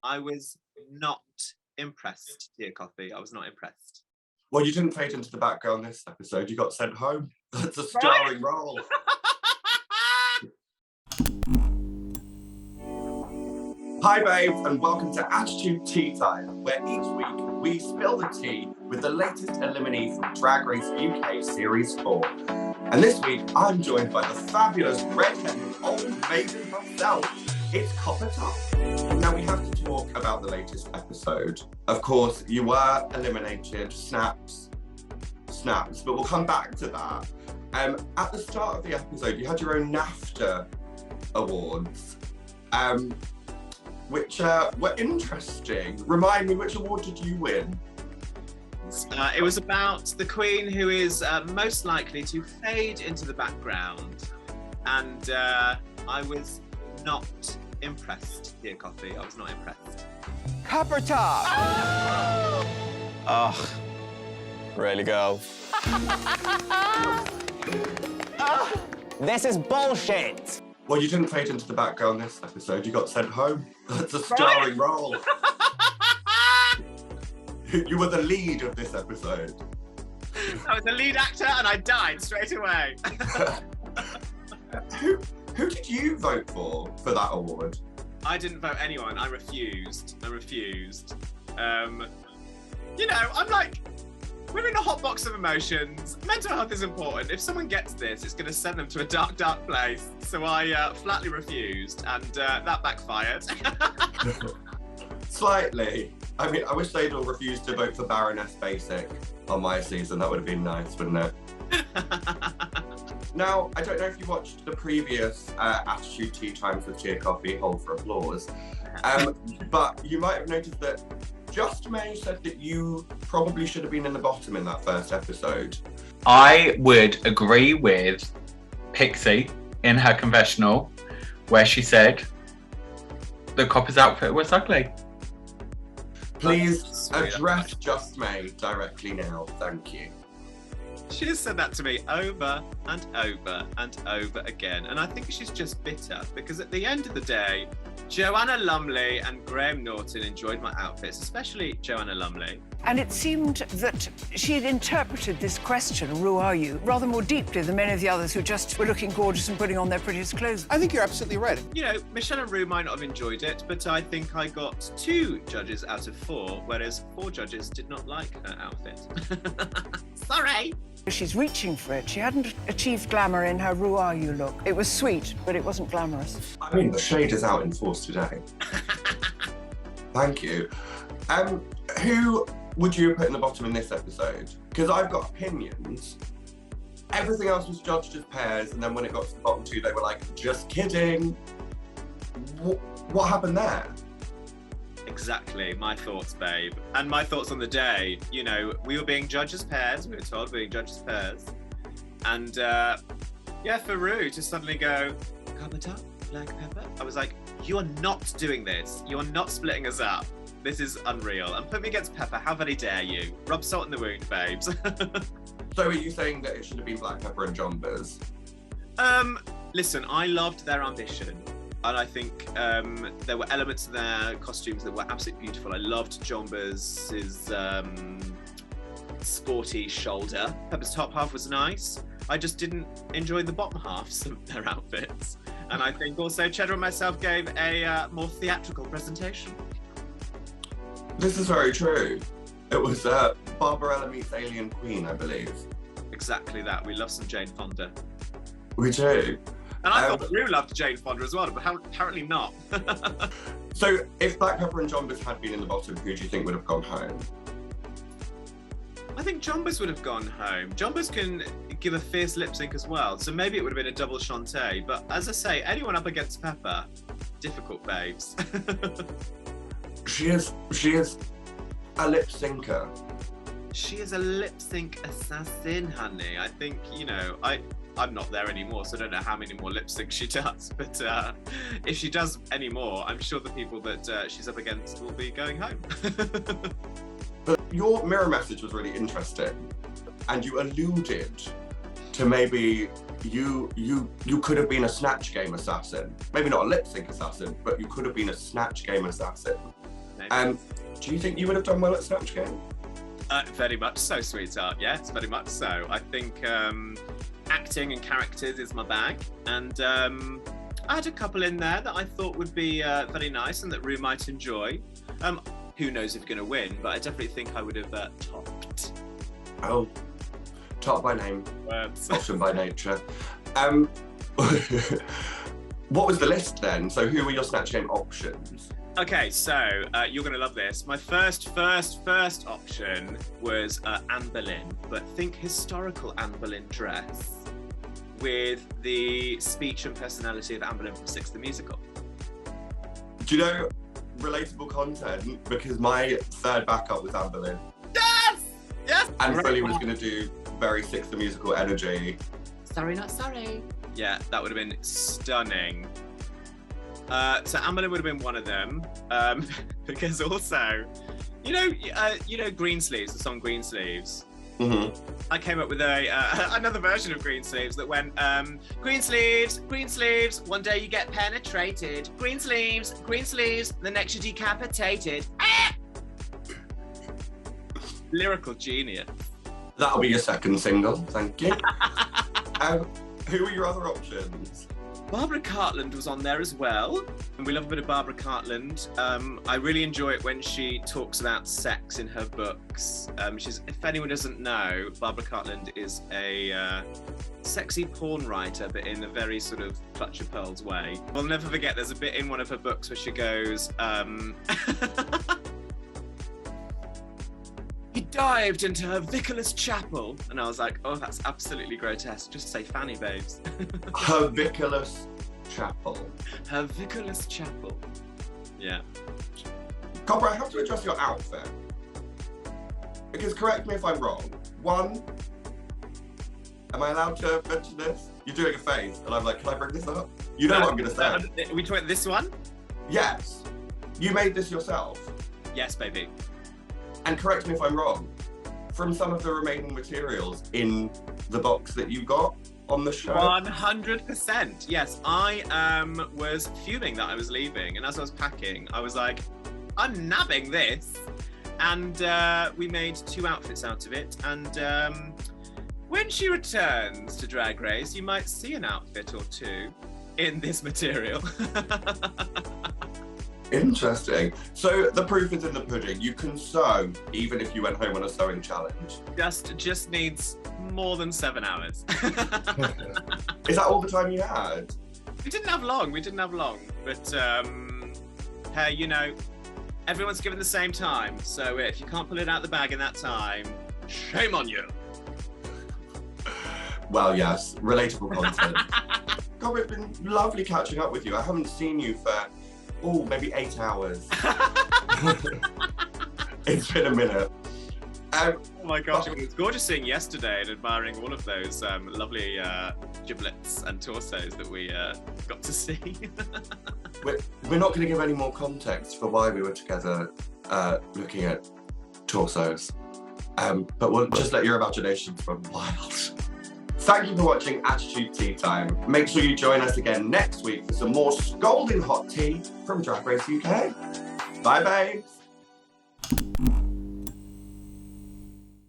I was not impressed, Tia Kofi. I was not impressed. Well, you didn't fade into the background this episode. You got sent home. That's a starring role. Hi, babes, and welcome to Attitude Tea Time, where each week we spill the tea with the latest eliminee from Drag Race UK Series 4. And this week, I'm joined by the fabulous red-headed old maiden herself. It's Copper Topp. Now, we have to talk about the latest episode. Of course, you were eliminated, snaps, but we'll come back to that. At the start of the episode, you had your own Naff-ta Awards, which were interesting. Remind me, which award did you win? It was about the queen who is most likely to fade into the background. And I was not impressed, Tia Kofi. I was not impressed. Copper Topp! Ugh. Really, girl? This is bullshit! Well, you didn't fade into the background this episode. You got sent home. That's a starring role. You were the lead of this episode. I was the lead actor and I died straight away. Who did you vote for that award? I didn't vote anyone. I refused. You know, I'm like, we're in a hot box of emotions. Mental health is important. If someone gets this, it's going to send them to a dark, dark place. So I flatly refused, and that backfired. Slightly. I mean, I wish they'd all refused to vote for Baroness Basic on my season. That would have been nice, wouldn't it? Now, I don't know if you watched the previous Attitude Tea Times with Tia Kofi, hold for applause, but you might have noticed that Just May said that you probably should have been in the bottom in that first episode. I would agree with Pixie in her confessional, where she said the Copper's outfit was ugly. Please address Just May directly now, thank you. She has said that to me over and over and over again. And I think she's just bitter because at the end of the day, Joanna Lumley and Graham Norton enjoyed my outfits, especially Joanna Lumley. And it seemed that she had interpreted this question, who are you, rather more deeply than many of the others who just were looking gorgeous and putting on their prettiest clothes. I think you're absolutely right. You know, Michelle and Rue might not have enjoyed it, but I think I got 2 judges out of 4, whereas 4 judges did not like her outfit. Sorry. She's reaching for it. She hadn't achieved glamour in her Who Are You look. It was sweet, but it wasn't glamorous. I mean, the shade is out in force today. Thank you. Who would you have put in the bottom in this episode? Because I've got opinions. Everything else was judged as pairs, and then when it got to the bottom 2, they were like, just kidding. What happened there? Exactly, my thoughts, babe. And my thoughts on the day. You know, we were being judged as pairs. We were told we were being judged as pairs. And yeah, for Rue to suddenly go, Copper Topp, black pepper. I was like, you are not doing this. You are not splitting us up. This is unreal. And put me against Pepper. How very dare you? Rub salt in the wound, babes. So are you saying that it should have been Black Pepper and Jombers? Listen, I loved their ambition. And I think there were elements of their costumes that were absolutely beautiful. I loved Jombers' sporty shoulder. Pepper's top half was nice. I just didn't enjoy the bottom halves of their outfits. And I think also Cheddar and myself gave a more theatrical presentation. This is very true. It was Barbarella meets Alien Queen, I believe. Exactly that. We love some Jane Fonda. We do. And I thought Rue loved Jane Fonda as well, but apparently not. So if Black Pepper and Jombers had been in the bottom, who do you think would have gone home? I think Jombers would have gone home. Jombers can give a fierce lip sync as well, so maybe it would have been a double Shantae. But as I say, anyone up against Pepper, difficult, babes. She is a lip syncer. She is a lip sync assassin, honey. I think, you know, I'm not there anymore, so I don't know how many more lip syncs she does. But if she does any more, I'm sure the people that she's up against will be going home. But your mirror message was really interesting, and you alluded to maybe you could have been a Snatch Game assassin. Maybe not a lip sync assassin, but you could have been a Snatch Game assassin. Do you think you would have done well at Snatch Game? Very much so, sweetheart. Yes, very much so. I think acting and characters is my bag, and I had a couple in there that I thought would be very nice and that Rue might enjoy. Who knows if you're going to win, but I definitely think I would have topped. Oh, top by name, Words. option by nature. What was the list then? So who were your Snatch Game options? Okay, so you're going to love this. My first option was Anne Boleyn, but think historical Anne Boleyn dress with the speech and personality of Anne Boleyn from Six the Musical. Do you know relatable content? Because my third backup was Anne Boleyn. Yes! Yes! And Freddie was going to do very Six the Musical energy. Sorry, not sorry. Yeah, that would have been stunning. So Anne Boleyn would have been one of them, because also, you know, Green Sleeves, the song Green Sleeves. Mm-hmm. I came up with another version of Green Sleeves that went, Green Sleeves, one day you get penetrated. Green Sleeves, the next you're decapitated. Ah! Lyrical genius. That'll be your second single, thank you. Who were your other options? Barbara Cartland was on there as well, and we love a bit of Barbara Cartland. I really enjoy it when she talks about sex in her books. If anyone doesn't know, Barbara Cartland is a sexy porn writer, but in a very sort of clutch of pearls way. I'll never forget, there's a bit in one of her books where she goes, he dived into her vicarless chapel, and I was like, oh, that's absolutely grotesque. Just say Fanny, babes. Her vicarless chapel. Her vicarless chapel. Yeah. Copper, I have to address your outfit. Because correct me if I'm wrong. One, am I allowed to mention this? You're doing a face, and I'm like, can I bring this up? You know what I'm going to say. Are we talking this one? Yes. You made this yourself. Yes, baby. And correct me if I'm wrong, from some of the remaining materials in the box that you got on the show? 100%. Yes, I was fuming that I was leaving, and as I was packing, I was like, I'm nabbing this. And we made 2 outfits out of it, and when she returns to Drag Race, you might see an outfit or 2 in this material. Interesting. So the proof is in the pudding. You can sew even if you went home on a sewing challenge. Just needs more than 7 hours. Is that all the time you had? We didn't have long. But hey, you know, everyone's given the same time. So if you can't pull it out the bag in that time, shame on you. Well, yes, relatable content. God, it's been lovely catching up with you. I haven't seen you for maybe 8 hours. It's been a minute. Oh my gosh, it was gorgeous seeing yesterday and admiring all of those lovely giblets and torsos that we got to see. We're not going to give any more context for why we were together looking at torsos, but we'll just let your imaginations run wild. Thank you for watching Attitude Tea Time. Make sure you join us again next week for some more scalding hot tea from Drag Race UK. Bye, babes.